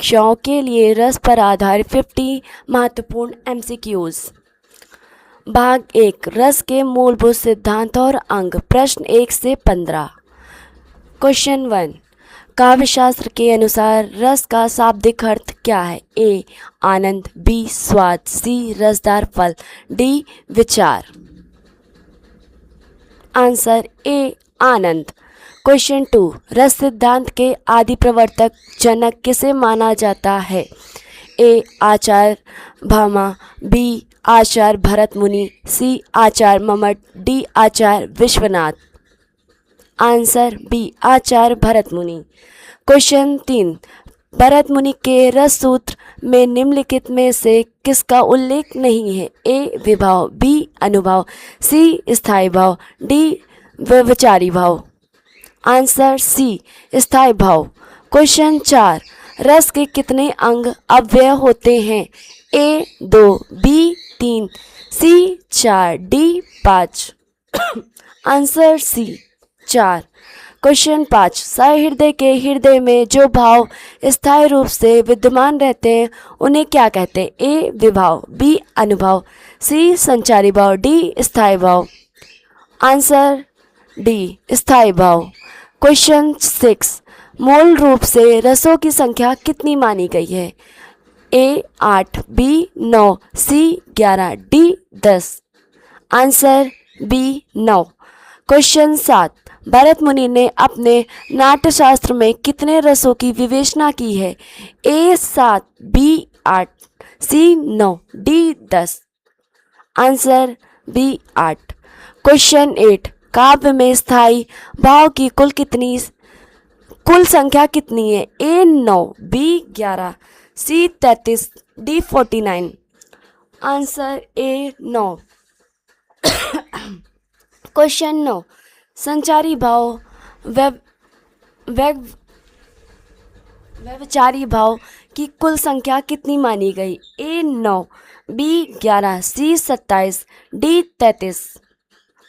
परीक्षाओं के लिए रस पर आधारित 50 महत्वपूर्ण एमसीक्यूज। भाग 1, रस के मूलभूत सिद्धांत और अंग। प्रश्न 1 से 15। क्वेश्चन 1, काव्यशास्त्र के अनुसार रस का शाब्दिक अर्थ क्या है? ए आनंद, बी स्वाद, सी रसदार फल, डी विचार। Answer A Anand. क्वेश्चन 2, रस सिद्धांत के आदि प्रवर्तक जनक किसे माना जाता है? ए आचार्य भामा, बी आचार्य भरत मुनि, सी आचार्य मम्मट, डी आचार्य विश्वनाथ। आंसर बी आचार्य भरत मुनि। क्वेश्चन 3, भरत मुनि के रस सूत्र में निम्नलिखित में से किसका उल्लेख नहीं है? ए विभाव, बी अनुभाव, सी स्थायी भाव, डी व्यभिचारी भाव। आंसर सी स्थायी भाव। क्वेश्चन 4, रस के कितने अंग अव्यय होते हैं? A 2, B 3, C 4, D 5। Answer C 4। Question 5, सहृदय के हृदय में जो भाव स्थायी रूप से विद्यमान रहते हैं उन्हें क्या कहते हैं? ए विभाव, बी अनुभाव, सी संचारी भाव, डी स्थायी भाव। आंसर डी स्थायी भाव। क्वेश्चन 6, मूल रूप से रसों की संख्या कितनी मानी गई है? A 8, B 9, C 11, D 10। Answer B 9। Question 7, Bharat Muni ने अपने नाट्यशास्त्र में कितने रसों की विवेचना की है? A 7, B 8, C 9, D 10। Answer B 8। Question 8, काव्य में स्थायी भाव की कुल संख्या कितनी है? A 9, B 11, C 33, D 49। Answer A 9। Question 9, संचारी भाव व्यभिचारी भाव की कुल संख्या कितनी मानी गई? ए 9, बी 11, सी 27, डी 33।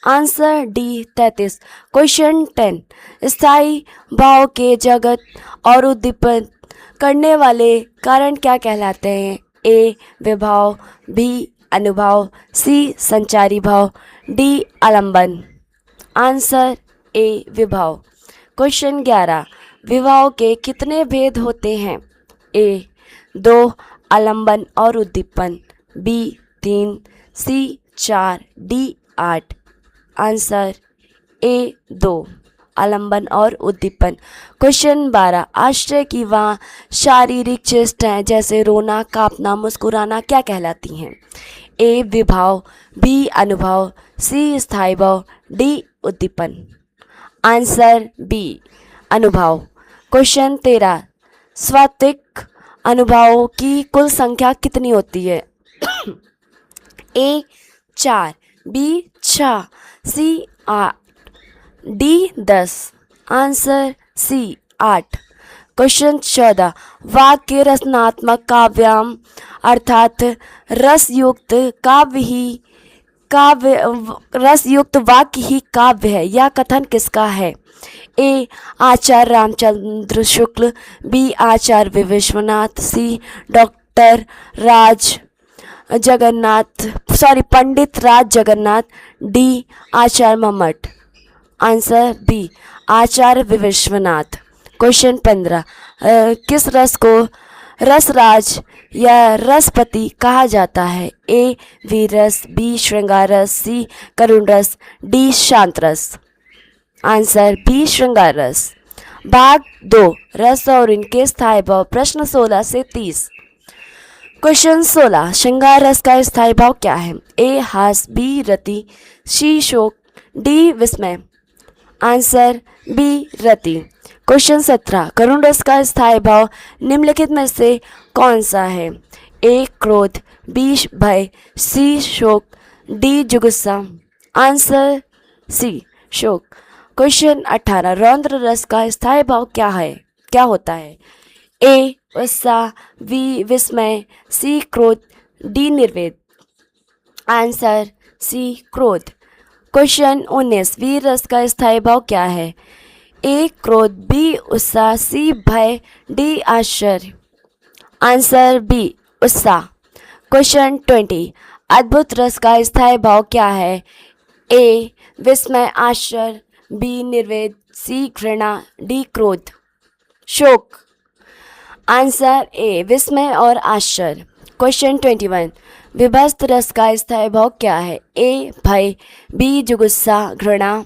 Answer D 33। क्वेश्चन 10, स्थायी भाव के जगत और उद्दीपन करने वाले कारण क्या कहलाते हैं? ए विभाव, बी अनुभाव, सी संचारी भाव, डी आलंबन। Answer A Vibhav. क्वेश्चन 11, विभाव के कितने भेद होते हैं? ए 2 आलंबन और उद्दीपन, B 3, C 4, D 8। Answer A 2 आलंबन और उद्दीपन। क्वेश्चन 12, आश्चर्य की वहाँ शारीरिक चेष्टाएं जैसे रोना, कांपना, मुस्कुराना क्या कहलाती हैं? ए विभाव, बी अनुभाव, सी स्थायी भाव, डी उद्दीपन। आंसर बी अनुभाव। क्वेश्चन 13, सात्विक अनुभावों की कुल संख्या कितनी होती है? A 4, B 6, C 8, D 10। Answer C 8। Question 14, वाक्य रचनात्मक काव्याम अर्थात रसयुक्त वाक्य ही काव्य है, यह कथन किसका है? ए आचार्य रामचंद्र शुक्ल, बी आचार्य विश्वनाथ, सी पंडित राज जगन्नाथ, डी आचार्य मम्मट। आंसर बी आचार्य विश्वनाथ। क्वेश्चन 15, किस रस को रसराज या रसपति कहा जाता है? ए वीर रस, बी श्रृंगार रस, सी करुण रस, डी शांत रस। आंसर बी श्रृंगार रस। भाग 2, रस और इनके स्थायी भाव। प्रश्न 16 से 30। क्वेश्चन 16, श्रृंगार रस का स्थायी भाव क्या है? ए हास, बी रति, सी शोक, डी विस्मय। आंसर बी रति। क्वेश्चन 17, करुण रस का स्थायी भाव निम्नलिखित में से कौन सा है? ए क्रोध, बी भय, सी शोक, डी जुगुस्सा। आंसर सी शोक। क्वेश्चन 18, रौद्र रस का स्थायी भाव क्या होता है? ए उत्साह, बी विस्मय, सी क्रोध, डी निर्वेद। आंसर सी क्रोध। क्वेश्चन 19, वीर रस का स्थायी भाव क्या है? ए क्रोध, बी उत्साह, सी भय, डी आश्चर्य। आंसर बी उत्साह। क्वेश्चन 20, अद्भुत रस का स्थायी भाव क्या है? ए विस्मय, आश्चर्य, बी निर्वेद, सी घृणा, डी क्रोध, शोक। आंसर ए विस्मय और आश्चर्य। क्वेश्चन 21, विभस्त रस का स्थायी भाव क्या है? ए भय, बी जुगुस्सा घृणा,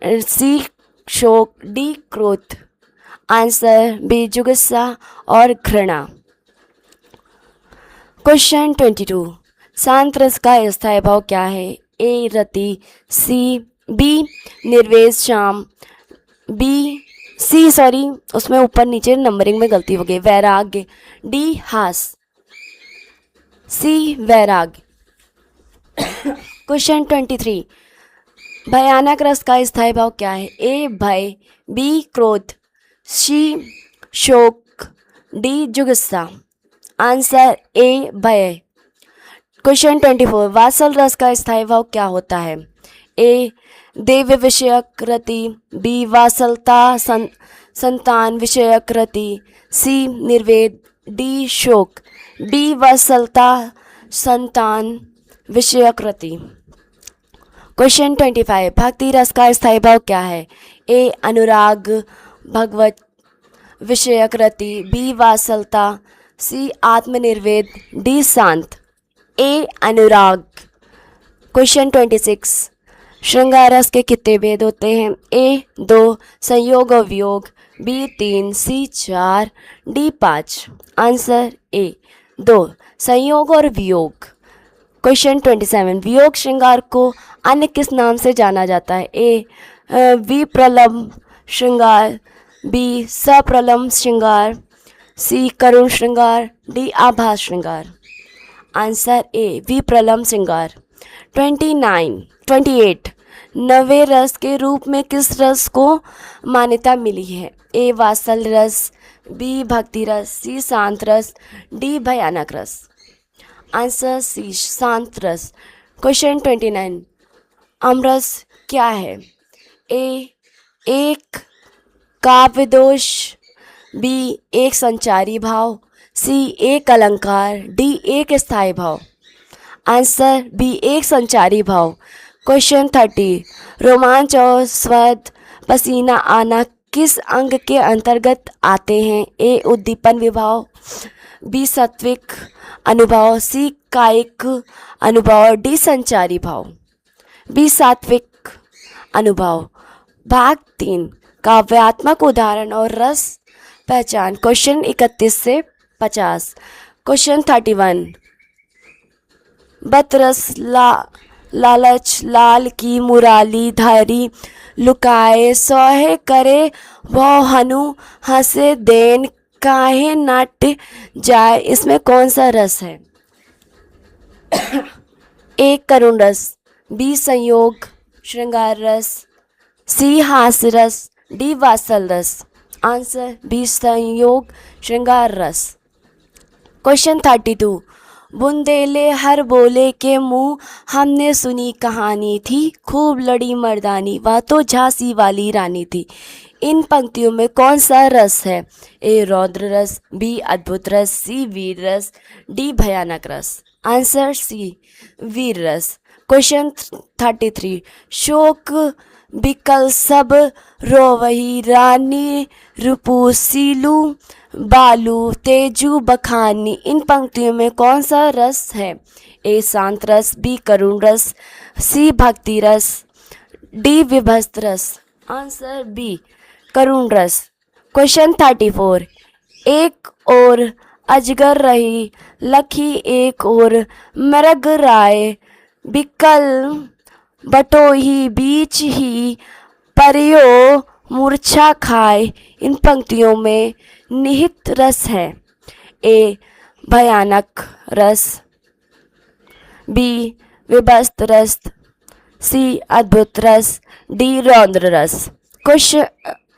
सी शोक, डी क्रोध। आंसर बी जुगुस्सा और घृणा। क्वेश्चन 22, शांत रस का स्थायी भाव क्या है? ए रति, बी निर्वेद शाम, उसमें ऊपर नीचे नंबरिंग में गलती हो गई, वैराग्य, डी हास, सी वैराग्य। क्वेश्चन 23, भयानक रस का स्थायी भाव क्या है? ए भय, बी क्रोध, सी शोक, डी जुगुस्सा। आंसर ए भय। क्वेश्चन 24, वात्सल रस का स्थायी भाव क्या होता है? ए देव विषयक रति, बी वात्सलता संतान विषयक रति, सी निर्वेद, डी शोक, डी वात्सलता संतान विषयक रति। क्वेश्चन 25, भक्ति रस का स्थायी भाव क्या है? ए अनुराग भगवत विषयक रति, बी वात्सलता, सी आत्मनिर्वेद, डी शांत। ए अनुराग। क्वेश्चन 26, श्रृंगार रस के कितने भेद होते हैं? ए 2 संयोग और वियोग, B 3, C 4, D 5। Answer A 2 संयोग और वियोग। क्वेश्चन 27, वियोग श्रृंगार को अन्य किस नाम से जाना जाता है? ए विप्रलंब श्रृंगार, बी सप्रलंब श्रृंगार, सी करुण श्रृंगार, डी आभास श्रृंगार। आंसर ए विप्रलंब श्रृंगार। 28 नवे रस के रूप में किस रस को मान्यता मिली है? ए वात्सल रस, बी भक्ति रस, सी शांत रस, डी भयानक रस। आंसर सी शांत रस। क्वेश्चन 29, अमरस क्या है? ए एक काव्य दोष, बी एक संचारी भाव, सी एक अलंकार, डी एक स्थायी भाव। आंसर बी एक संचारी भाव। क्वेश्चन 30, रोमांच और स्वाद पसीना आना किस अंग के अंतर्गत आते हैं? ए उद्दीपन विभाव, बी सात्विक अनुभव, सी कायिक अनुभव, डी संचारी भाव। बी सात्विक अनुभव। भाग 3, काव्यात्मक उदाहरण और रस पहचान। क्वेश्चन 31 से 50। क्वेश्चन 31, बतरस लालच लाल की मुराली धारी लुकाए, सोहे करे वो हनु हंसे देन काहे नट जाए। इसमें कौन सा रस है? ए करुण रस, बी संयोग श्रृंगार रस, सी हास्य रस, डी वात्सल रस। आंसर बी संयोग श्रृंगार रस। क्वेश्चन 32, बुंदेले हर बोले के मुंह हमने सुनी कहानी थी, खूब लड़ी मर्दानी वह तो झांसी वाली रानी थी। इन पंक्तियों में कौन सा रस है? ए रौद्र रस, बी अद्भुत रस, सी वीर रस, डी भयानक रस। आंसर सी वीर रस। क्वेश्चन 33, शोक बिकल सब रोवही रानी रूपू सीलू बालू तेजू बखानी। इन पंक्तियों में कौन सा रस है? ए शांत रस, बी करुण रस, सी भक्ति रस, डी विभस्त रस। आंसर बी करुण रस। क्वेश्चन 34, एक और अजगर रही लखी एक और मृग राय, बिकल बटोही बीच ही परियो मूर्छा खाए। इन पंक्तियों में निहित रस है। ए भयानक रस, बी विभस्त रस, सी अद्भुत रस, डी रौद्र रस। क्वेश्चन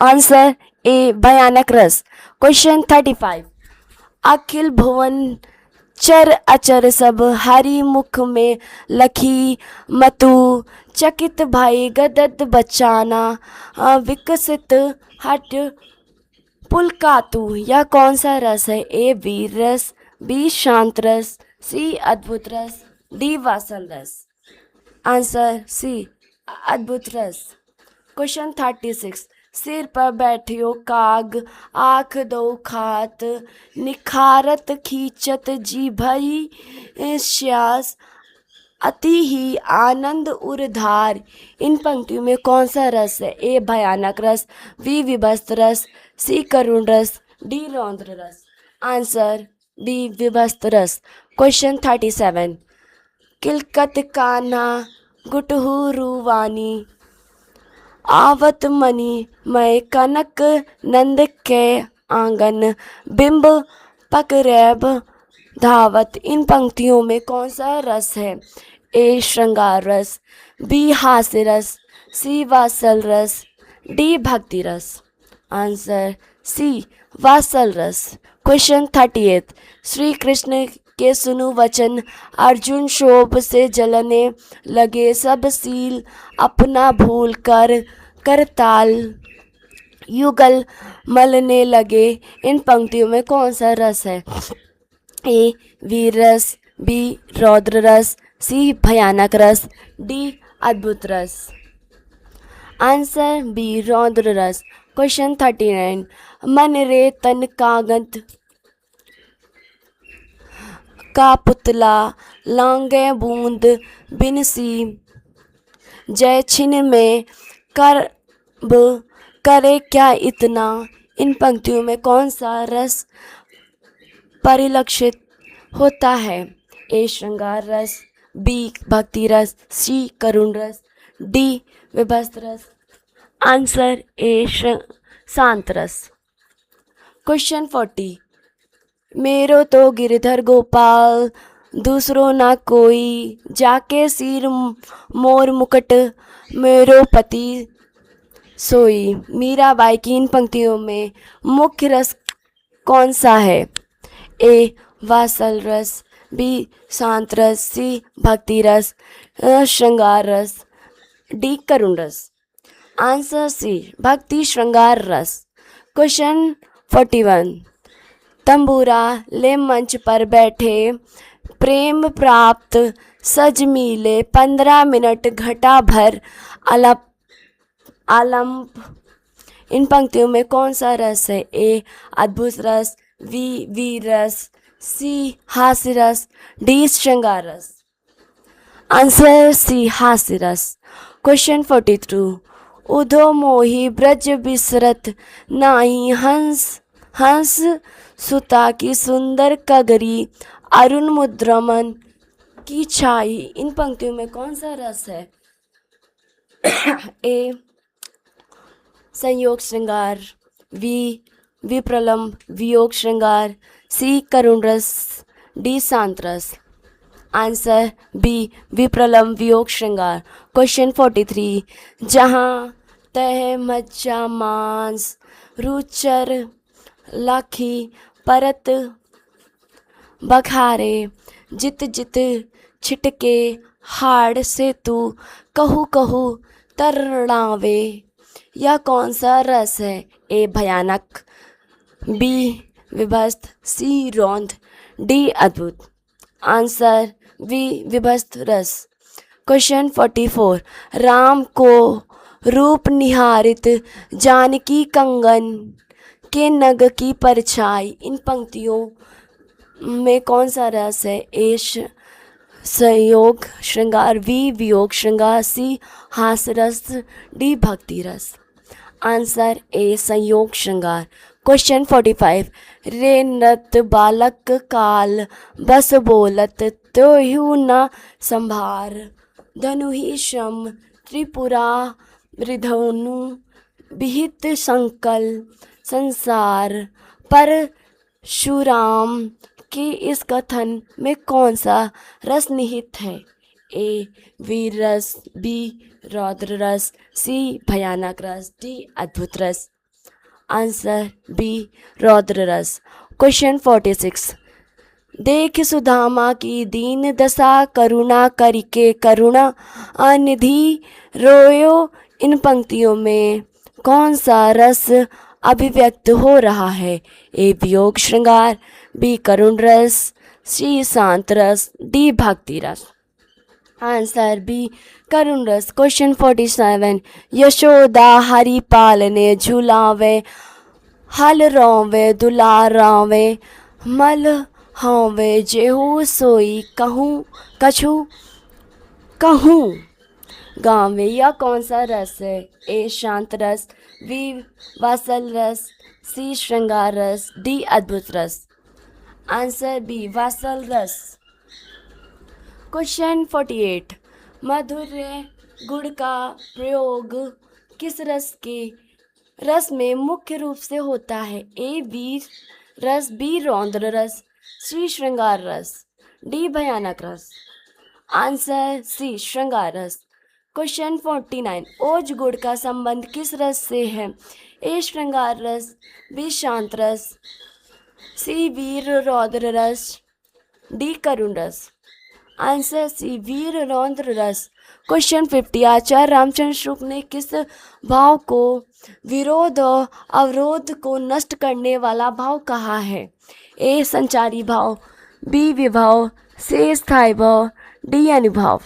आंसर ए भयानक रस। क्वेश्चन 35, अखिल भुवन चर अचर सब हरि मुख में लखी मतु, चकित भाई गदद बचाना विकसित हट पुलकातु यह कौन सा रस है? ए वीर रस, बी शांत रस, सी अद्भुत रस, डी वात्सल रस। आंसर सी अद्भुत रस। क्वेश्चन 36। सिर पर बैठियो काग, आँख दो खात, निखारत खींचत जीभई श्यास, अति ही आनंद उर्धार। इन पंक्तियों में कौन सा रस है? ए भयानक रस, बी विभत्स रस, सी करुण रस, डी रौद्र रस। आंसर डी विभत्स रस। क्वेश्चन 37। किलकत कान्हा गुटहु रूवानी, आवत मणि मैं कनक नंद के आंगन, बिंब पकरैब धावत। इन पंक्तियों में कौन सा रस है? ए श्रृंगार रस, बी हास्य रस, सी वात्सल रस, डी भक्ति रस। आंसर सी वात्सल रस। क्वेश्चन 38। श्री कृष्ण के सुनु वचन, अर्जुन शोभ से जलने लगे, सब सील अपना भूल कर करताल युगल मलने लगे। इन पंक्तियों में कौन सा रस है? ए वीर रस, बी रौद्र रस, सी भयानक रस, डी अद्भुत रस। आंसर बी रौद्र रस। क्वेश्चन 39। मन रे तन कागद का पुतला, लांगे बूंद बिनसी, जय छिन में करब करे क्या इतना। इन पंक्तियों में कौन सा रस परिलक्षित होता है? ए श्रृंगार रस, बी भक्ति रस, सी करुण रस, डी विभत्स रस। आंसर ए शांत रस। क्वेश्चन 40। मेरो तो गिरधर गोपाल दूसरो ना कोई, जाके सिर मोर मुकुट मेरो पति सोई। मीराबाई की इन पंक्तियों में मुख्य रस कौन सा है? ए वात्सल रस, बी शांत रस, सी भक्ति रस, श्रृंगार रस, डी करुण रस। आंसर सी भक्ति श्रृंगार रस। क्वेश्चन 41। तंबूरा ले मंच पर बैठे, प्रेम प्राप्त सज मिले, 15 मिनट घटा भर आलंप। इन पंक्तियों में कौन सा रस है? ए अद्भुत रस, बी वीर रस, सी हास्य रस, डी श्रृंगार रस। आंसर सी हास्य रस। क्वेश्चन 42। उधो मोही ब्रज बिसरत नाही, हंस हंस सुता की सुंदर कगरी, अरुण मुद्रमन की छाई। इन पंक्तियों में कौन सा रस है? ए संयोग श्रृंगार, बी विप्रलंब वियोग श्रृंगार, सी करुण रस, डी शांत रस। आंसर बी विप्रलंब वियोग श्रृंगार। क्वेश्चन 43। जहाँ तह मज्जा मांस, रुचर लाखी परत बखारे, जित जित छिटके हाड़ से तू, कहू कहू तरणावे। यह कौन सा रस है? ए भयानक, बी विभत्स, सी रौद्र, डी अद्भुत। आंसर बी विभत्स रस। क्वेश्चन 44। राम को रूप निहारित, जानकी कंगन के नग की परछाई। इन पंक्तियों में कौन सा रस है? ए संयोग श्रृंगार, बी वियोग श्रृंगार, सी हास्य रस, डी भक्ति रस। आंसर ए संयोग श्रृंगार। क्वेश्चन 45। रे नृत बालक काल, बस बोलत त्योहु न संभार, धनु ही श्रम त्रिपुरा मृधनु, विहित संकल संसार। परशुराम के इस कथन में कौन सा रस निहित है? ए वीर रस, बी रौद्र रस, सी भयानक रस, डी अद्भुत रस। आंसर बी रौद्र रस। क्वेश्चन 46। देख सुदामा की दीन दशा, करुणा करके करुणा अनिधि रोयो। इन पंक्तियों में कौन सा रस अभिव्यक्त हो रहा है? ए वियोग श्रृंगार, बी करुण रस, सी शांत रस, डी भक्ति रस। आंसर बी करुण रस। क्वेश्चन 47 यशोदा हरि पालने झूलावे, हल रोवे दुलारावे, मल होवे जेहू सोई कहूँ कछु कहूँ गावे। यह कौन सा रस है? ए शांत रस, बी वात्सल रस, सी श्रृंगार रस, डी अद्भुत रस। आंसर बी वात्सल रस। क्वेश्चन 48 मधुर्य गुड़ का प्रयोग किस रस में मुख्य रूप से होता है? ए वीर रस, बी रौद्र रस, सी श्रृंगार रस, डी भयानक रस। आंसर सी श्रृंगार रस। क्वेश्चन 49 ओज गुड़ का संबंध किस रस से है? ए श्रृंगार रस, बी शांत रस, सी वीर रौद्र रस, डी करुण रस। आंसर सी वीर रौद्र रस। क्वेश्चन 50 आचार्य रामचंद्र शुक्ल ने किस भाव को विरोध और अवरोध को नष्ट करने वाला भाव कहा है? ए संचारी भाव, बी विभाव, सी स्थायी भाव, डी अनुभाव।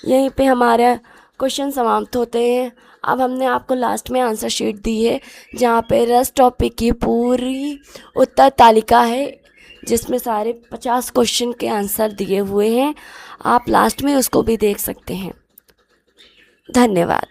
यहीं पे हमारा क्वेश्चन समाप्त होते हैं। अब हमने आपको लास्ट में आंसर शीट दी है जहाँ पे रस टॉपिक की पूरी उत्तर तालिका है जिसमें सारे 50 क्वेश्चन के आंसर दिए हुए हैं। आप लास्ट में उसको भी देख सकते हैं। धन्यवाद।